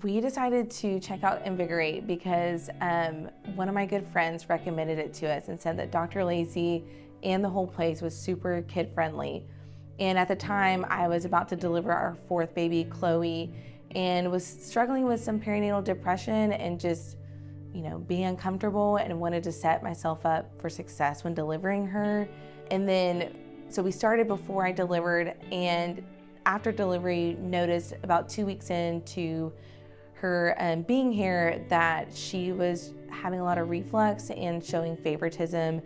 We decided to check out Invigorate because one of my good friends recommended it to us and said that Dr. Lacey and the whole place was super kid friendly. And at the time, I was about to deliver our fourth baby, Chloe, and was struggling with some perinatal depression and just, being uncomfortable, and wanted to set myself up for success when delivering her. And then, so we started before I delivered, and after delivery, noticed about 2 weeks into her being here that she was having a lot of reflux and showing favoritism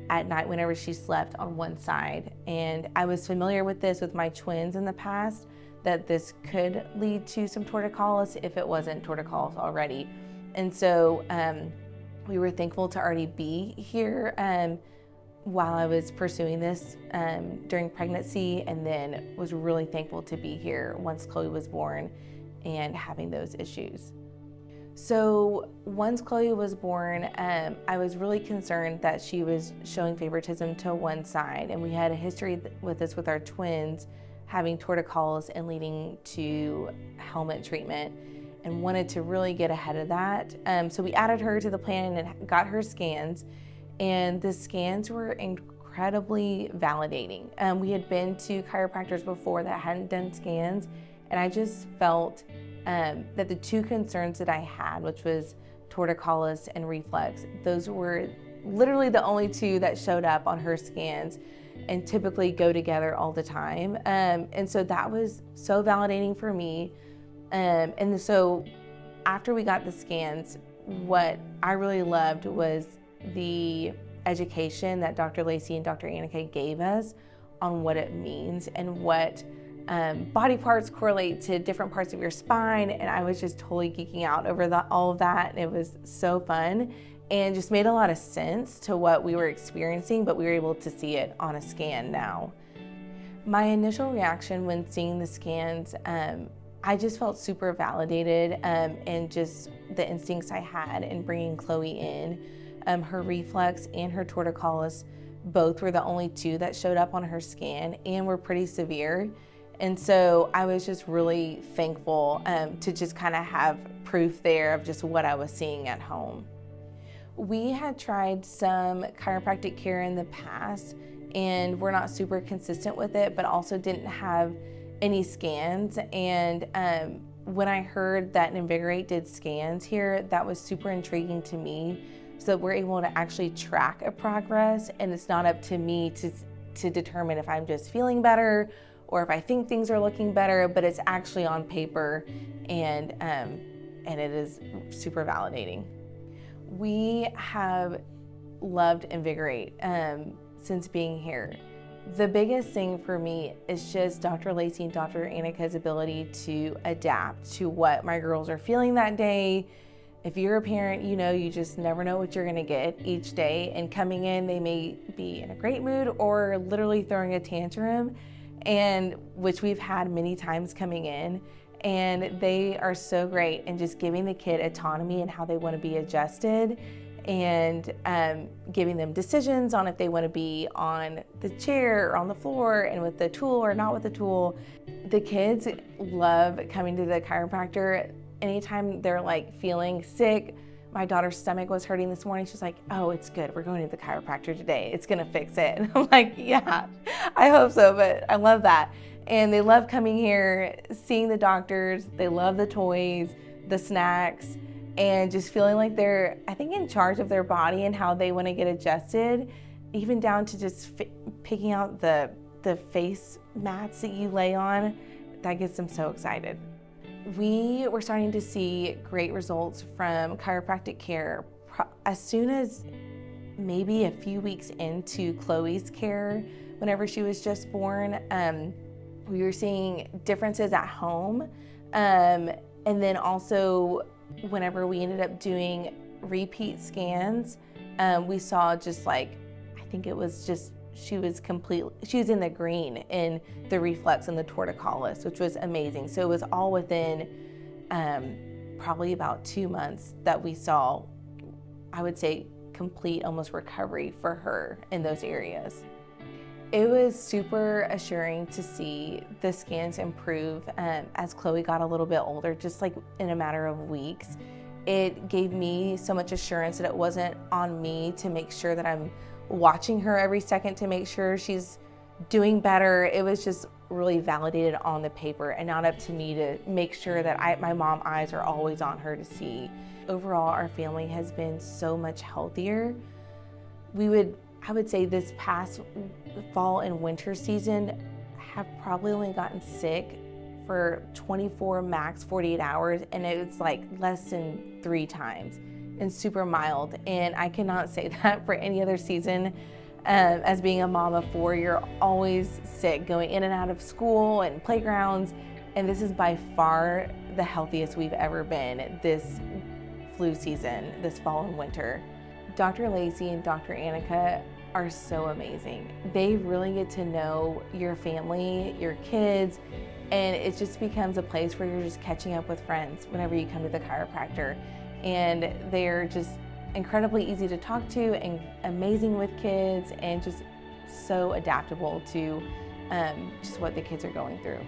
at night whenever she slept on one side. And I was familiar with this with my twins in the past, that this could lead to some torticollis if it wasn't torticollis already. And so we were thankful to already be here while I was pursuing this during pregnancy, and then was really thankful to be here once Chloe was born and having those issues. So once Chloe was born, I was really concerned that she was showing favoritism to one side, and we had a history with this with our twins having torticollis and leading to helmet treatment, and wanted to really get ahead of that. So we added her to the plan and got her scans, and the scans were incredibly validating. We had been to chiropractors before that hadn't done scans, and I just felt that the two concerns that I had, which was torticollis and reflux, those were literally the only two that showed up on her scans and typically go together all the time. And so that was so validating for me. And so after we got the scans, what I really loved was the education that Dr. Lacey and Dr. Annika gave us on what it means and what body parts correlate to different parts of your spine. And I was just totally geeking out over all of that. And it was so fun and just made a lot of sense to what we were experiencing, but we were able to see it on a scan now. My initial reaction when seeing the scans, I just felt super validated and just the instincts I had in bringing Chloe in. Her reflux and her torticollis both were the only two that showed up on her scan and were pretty severe. And so I was just really thankful to just kind of have proof there of just what I was seeing at home. We had tried some chiropractic care in the past and were not super consistent with it, but also didn't have any scans. And when I heard that Invigorate did scans here, that was super intriguing to me. So we're able to actually track a progress, and it's not up to me to determine if I'm just feeling better or if I think things are looking better, but it's actually on paper, and it is super validating. We have loved Invigorate since being here. The biggest thing for me is just Dr. Lacey and Dr. Annika's ability to adapt to what my girls are feeling that day. If you're a parent, you just never know what you're gonna get each day, and coming in, they may be in a great mood or literally throwing a tantrum, and which we've had many times coming in, and they are so great in just giving the kid autonomy and how they wanna be adjusted, and giving them decisions on if they wanna be on the chair or on the floor and with the tool or not with the tool. The kids love coming to the chiropractor. Anytime they're feeling sick, my daughter's stomach was hurting this morning. She's like, "Oh, it's good. We're going to the chiropractor today. It's gonna fix it." And I'm like, "Yeah, I hope so," but I love that. And they love coming here, seeing the doctors. They love the toys, the snacks, and just feeling like they're, I think, in charge of their body and how they want to get adjusted, even down to just picking out the face mats that you lay on. That gets them so excited. We were starting to see great results from chiropractic care as soon as maybe a few weeks into Chloe's care. Whenever she was just born, we were seeing differences at home. And then also whenever we ended up doing repeat scans, we saw just I think it was just, she was in the green in the reflux and the torticollis, which was amazing. So it was all within probably about 2 months that we saw, I would say, complete almost recovery for her in those areas. It was super assuring to see the scans improve as Chloe got a little bit older, just like in a matter of weeks. It gave me so much assurance that it wasn't on me to make sure that I'm watching her every second to make sure she's doing better. It was just really validated on the paper and not up to me to make sure that my mom eyes are always on her to see. Overall, our family has been so much healthier. I would say this past fall and winter season have probably only gotten sick for 24, max 48 hours, and it's like less than 3 times and super mild. And I cannot say that for any other season. As being a mom of 4, you're always sick, going in and out of school and playgrounds, and this is by far the healthiest we've ever been this flu season, this fall and winter. Dr. Lacey and Dr. Annika are so amazing. They really get to know your family, your kids, and it just becomes a place where you're just catching up with friends whenever you come to the chiropractor. And they're just incredibly easy to talk to and amazing with kids and just so adaptable to just what the kids are going through.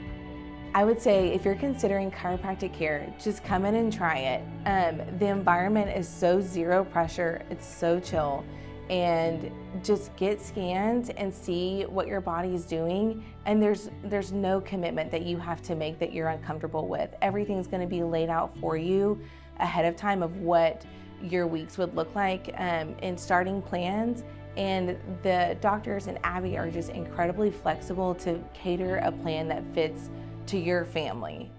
I would say if you're considering chiropractic care, just come in and try it. The environment is so zero pressure, it's so chill, and just get scans and see what your body is doing. And there's no commitment that you have to make that you're uncomfortable with. Everything's gonna be laid out for you ahead of time of what your weeks would look like in starting plans. And the doctors and Abby are just incredibly flexible to cater a plan that fits to your family.